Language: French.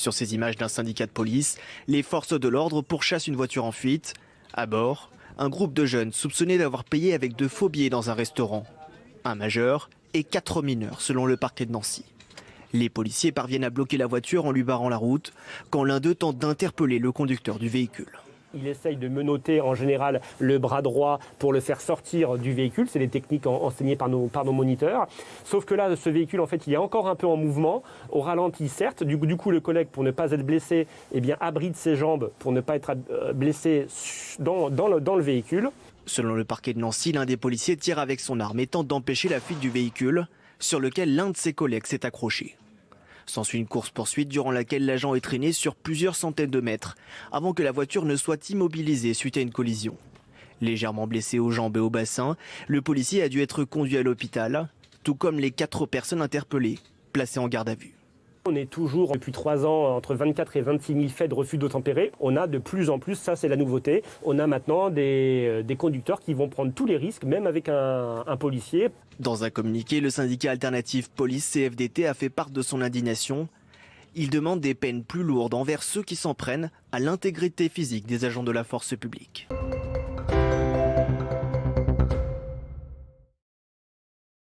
Sur ces images d'un syndicat de police, les forces de l'ordre pourchassent une voiture en fuite. À bord, un groupe de jeunes soupçonnés d'avoir payé avec de faux billets dans un restaurant. Un majeur et 4 mineurs selon le parquet de Nancy. Les policiers parviennent à bloquer la voiture en lui barrant la route quand l'un d'eux tente d'interpeller le conducteur du véhicule. Il essaye de menotter en général le bras droit pour le faire sortir du véhicule. C'est des techniques enseignées par nos moniteurs. Sauf que là, ce véhicule, en fait, il est encore un peu en mouvement, au ralenti certes. Du coup, le collègue, pour ne pas être blessé, eh bien, abrite ses jambes pour ne pas être blessé dans le véhicule. Selon le parquet de Nancy, l'un des policiers tire avec son arme et tente d'empêcher la fuite du véhicule, sur lequel l'un de ses collègues s'est accroché. S'ensuit une course-poursuite durant laquelle l'agent est traîné sur plusieurs centaines de mètres avant que la voiture ne soit immobilisée suite à une collision. Légèrement blessé aux jambes et au bassin, le policier a dû être conduit à l'hôpital, tout comme les 4 personnes interpellées, placées en garde à vue. On est toujours, depuis 3 ans, entre 24 et 26 000 faits de refus d'obtempérer. On a de plus en plus, ça c'est la nouveauté, on a maintenant des conducteurs qui vont prendre tous les risques, même avec un policier. Dans un communiqué, le syndicat alternatif Police-CFDT a fait part de son indignation. Il demande des peines plus lourdes envers ceux qui s'en prennent à l'intégrité physique des agents de la force publique.